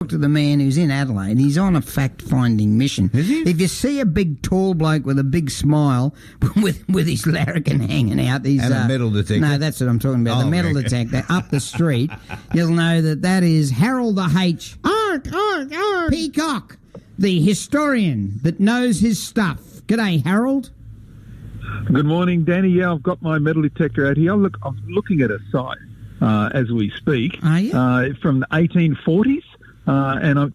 to the man who's in Adelaide. He's on a fact-finding mission. Is he? If you see a big, tall bloke with a big smile with his larrikin hanging out... And a metal detector. No, that's what I'm talking about, the metal detector up the street, you'll know that is Harold the Peacock, the historian that knows his stuff. G'day, Harold. Good morning, Danny. Yeah, I've got my metal detector out here. I'm looking at a site as we speak. Are you? From the 1840s, and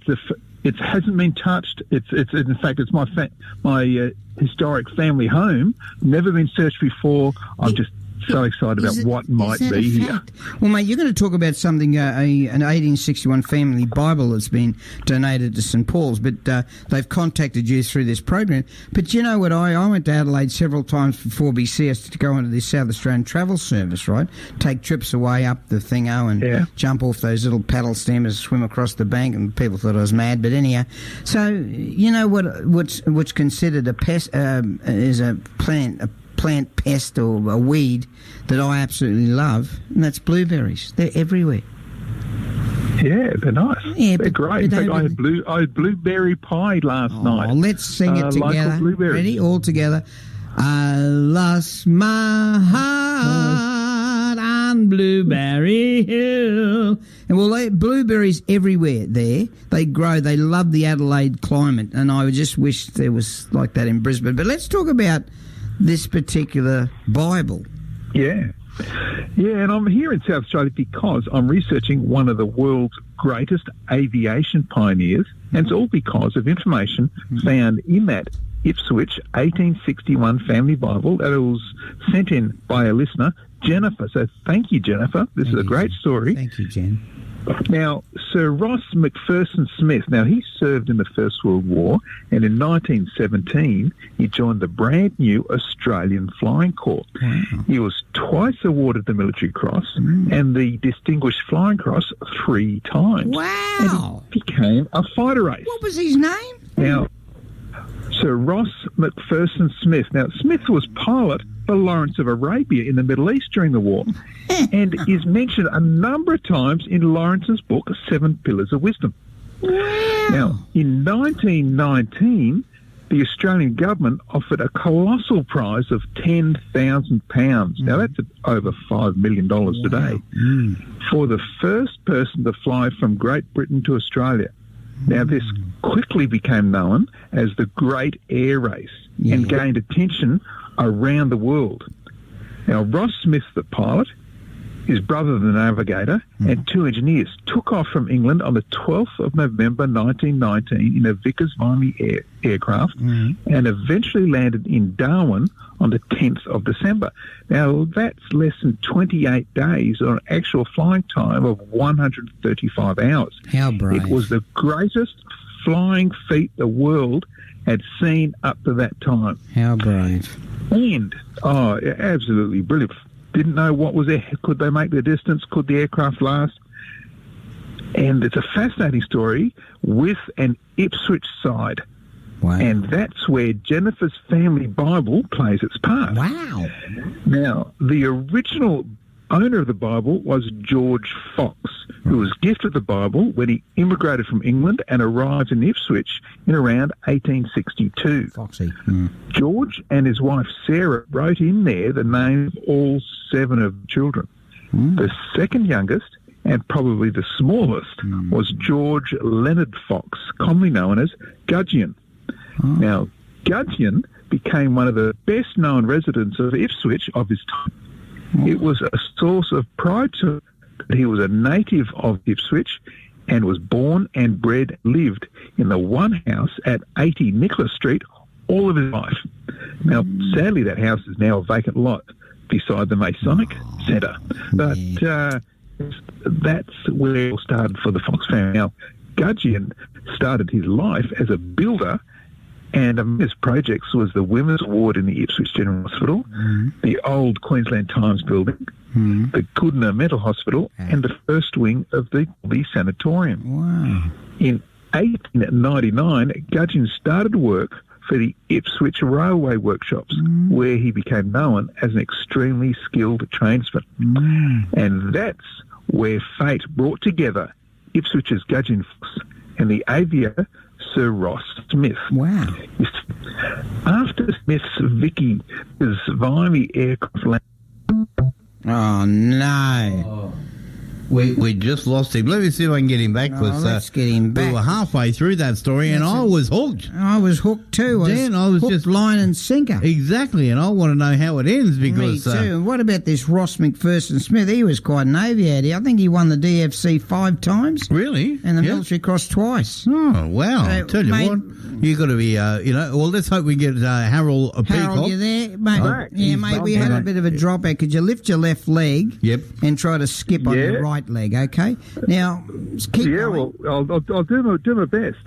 it hasn't been touched. It's in fact, it's my historic family home. Never been searched before. I'm just so excited about what might be here. Well, mate, you're going to talk about something, an 1861 family Bible that's been donated to St Paul's, but they've contacted you through this program. But you know what? I went to Adelaide several times before BCS to go onto this South Australian travel service, right? Take trips away up the thingo and jump off those little paddle steamers, swim across the bank, and people thought I was mad. But anyhow, so you know what's considered a pest is a plant pest or a weed that I absolutely love, and that's blueberries. They're everywhere. Yeah, they're nice. Yeah, they're great. In fact, I had blueberry pie last night. Let's sing it together. Ready? All together. I lost my heart on Blueberry Hill. And well, blueberries everywhere there. They grow. They love the Adelaide climate, and I just wish there was like that in Brisbane. But let's talk about this particular Bible. Yeah, and I'm here in South Australia because I'm researching one of the world's greatest aviation pioneers, and it's all because of information found in that Ipswich 1861 family Bible that was sent in by a listener, Jennifer. So thank you, Jennifer. This is a great story. Thank you, Jen. Now, Sir Ross Macpherson Smith, now he served in the First World War, and in 1917 he joined the brand new Australian Flying Corps. Wow. He was twice awarded the Military Cross and the Distinguished Flying Cross 3 times. Wow! And he became a fighter ace. What was his name? Now, Sir Ross Macpherson Smith. Now, Smith was pilot for Lawrence of Arabia in the Middle East during the war and is mentioned a number of times in Lawrence's book, 7 Pillars of Wisdom. Wow. Now, in 1919, the Australian government offered a colossal prize of £10,000. Now, that's over $5 million today for the first person to fly from Great Britain to Australia. Now, this quickly became known as the Great Air Race and gained attention around the world. Now, Ross Smith, the pilot, his brother, the navigator, and 2 engineers took off from England on the 12th of November 1919 in a Vickers-Viney aircraft and eventually landed in Darwin on the 10th of December. Now, that's less than 28 days on an actual flying time of 135 hours. How brave. It was the greatest flying feat the world had seen up to that time. How brave. And, absolutely brilliant. Didn't know what was there. Could they make the distance? Could the aircraft last? And it's a fascinating story with an Ipswich side. Wow. And that's where Jennifer's family Bible plays its part. Wow. Now, the original owner of the Bible was George Fox, who was gifted the Bible when he immigrated from England and arrived in Ipswich in around 1862. Foxy. George and his wife Sarah wrote in there the names of all 7 of the children. The second youngest, and probably the smallest, was George Leonard Fox, commonly known as Gudgeon. Now, Gudgeon became one of the best-known residents of Ipswich of his time. It was a source of pride to him that he was a native of Ipswich and was born and bred, lived in the one house at 80 Nicholas Street all of his life. Now, sadly, that house is now a vacant lot beside the Masonic Centre. But that's where it all started for the Fox family. Now, Gudgeon started his life as a builder, and among his projects was the Women's Ward in the Ipswich General Hospital, the old Queensland Times building, the Goodna Mental Hospital, and the first wing of the Sanatorium. Wow. In 1899, Gudgeon started work for the Ipswich Railway Workshops, where he became known as an extremely skilled tradesman. And that's where fate brought together Ipswich's Gudgeon Fox and the aviator Sir Ross Smith. Wow. After Smith's Vickers Vimy aircraft landed. Oh, no. We just lost him. Let me see if I can get him back. Let's get him back. We were halfway through that story, and I was hooked. I was hooked too. I was hooked, just line and sinker. Exactly, and I want to know how it ends because. Me too. And what about this Ross McPherson Smith? He was quite an aviator. I think he won the DFC 5 times. Really? And the Military Cross twice. Oh wow! I tell you what, you got to be. Well, let's hope we get Harold. Harold, you there, mate? Mate. We had a bit of a dropout. Could you lift your left leg? Yep. And try to skip on your right leg. Okay. Now, keep going. Well, I'll do my best.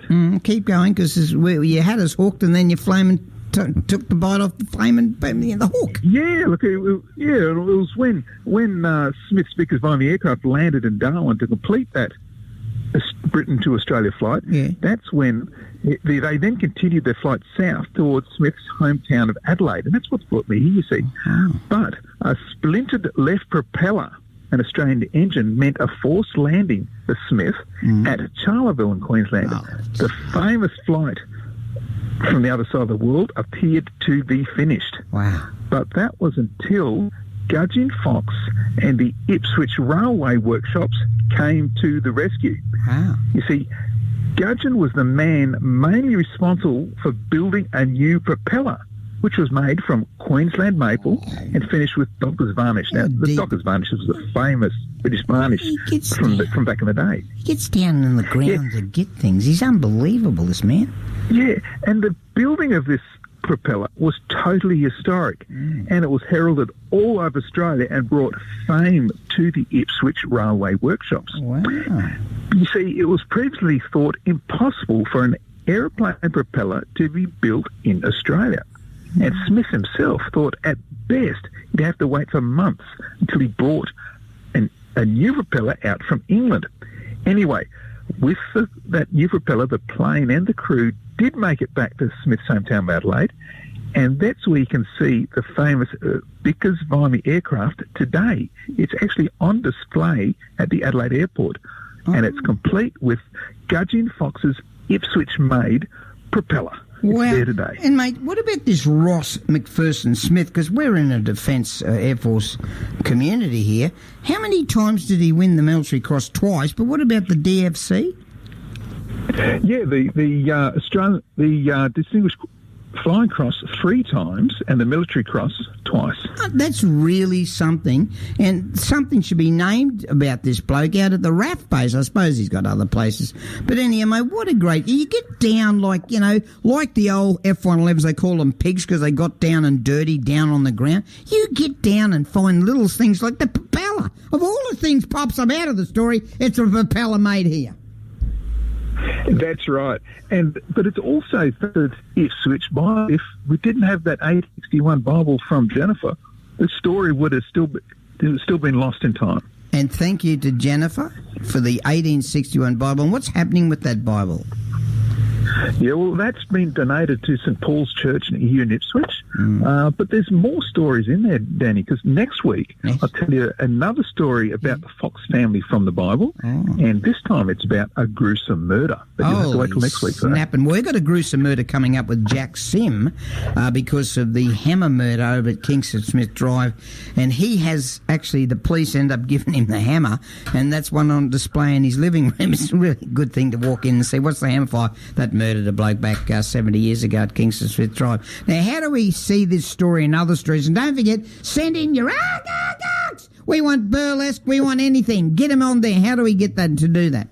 Keep going, because you had us hooked, and then you flaming took the bite off the flaming the hook. Yeah, look, it was when Smith's Vickers Vimy aircraft landed in Darwin to complete that Britain to Australia flight. Yeah. That's when they then continued their flight south towards Smith's hometown of Adelaide, and that's what's brought me here, you see. Oh. But a splintered left propeller, an Australian engine, meant a forced landing for Smith at Charleville in Queensland. The famous flight from the other side of the world appeared to be finished. Wow. But that was until Gudgeon Fox and the Ipswich Railway Workshops came to the rescue. Wow. You see, Gudgeon was the man mainly responsible for building a new propeller, which was made from Queensland maple and finished with Docker's varnish. Now, the Docker's varnish was a famous British varnish from back in the day. He gets down in the ground to get things. He's unbelievable, this man. Yeah, and the building of this propeller was totally historic, and it was heralded all over Australia and brought fame to the Ipswich Railway Workshops. Wow. You see, it was previously thought impossible for an aeroplane propeller to be built in Australia. And Smith himself thought at best he'd have to wait for months until he brought a new propeller out from England. Anyway, with that new propeller, the plane and the crew did make it back to Smith's hometown of Adelaide, and that's where you can see the famous Vickers Vimy aircraft today. It's actually on display at the Adelaide airport, and it's complete with Gudgeon Fox's Ipswich-made propeller. It's there today. And, mate, what about this Ross McPherson Smith? Because we're in a Defence Air Force community here. How many times did he win the Military Cross? Twice. But what about the DFC? Yeah, the Distinguished Flying Cross 3 times and the Military Cross twice. That's really something, and something should be named about this bloke out at the RAF base. I suppose he's got other places. But anyhow, mate, what a great... You get down like the old F-111s, they call them pigs because they got down and dirty down on the ground. You get down and find little things like the propeller. Of all the things pops up out of the story, it's a propeller made here. That's right, but it's also that Ipswich. If we didn't have that 1861 Bible from Jennifer, the story would have still been lost in time. And thank you to Jennifer for the 1861 Bible. And what's happening with that Bible? Yeah, well, that's been donated to St Paul's Church here in Ipswich. But there's more stories in there, Danny, because next week I'll tell you another story about the Fox family from the Bible, and this time it's about a gruesome murder. But you'll have to wait till next week for that. Snapping. We've got a gruesome murder coming up with Jack Sim because of the hammer murder over at Kingston Smith Drive, and he has actually, the police end up giving him the hammer, and that's one on display in his living room. It's a really good thing to walk in and see, what's the hammer for? That murdered a bloke back 70 years ago at Kingston Smith Drive. Now, how do we see this story and other stories? And don't forget, send in your args. We want burlesque. We want anything. Get them on there. How do we get that to do that?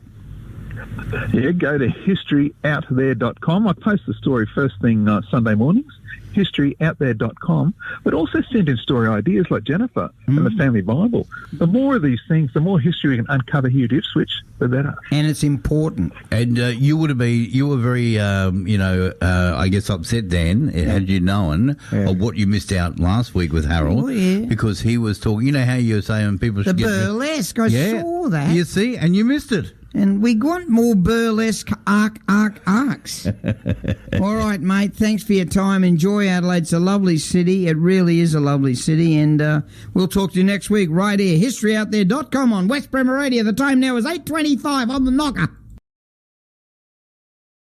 Yeah, go to historyouthere.com. I post the story first thing Sunday mornings, historyouthere.com, but also send in story ideas like Jennifer and the Family Bible. The more of these things, the more history we can uncover here at Ipswich, the better. And it's important. And you were very, I guess upset, Dan, had you known of what you missed out last week with Harold, because he was talking, you know how you were saying people should get... The burlesque, I saw that. You see, and you missed it. And we want more burlesque arcs. All right, mate. Thanks for your time. Enjoy Adelaide. It's a lovely city. It really is a lovely city. And we'll talk to you next week right here. HistoryOutThere.com on West Bremer Radio. The time now is 8:25 on the knocker.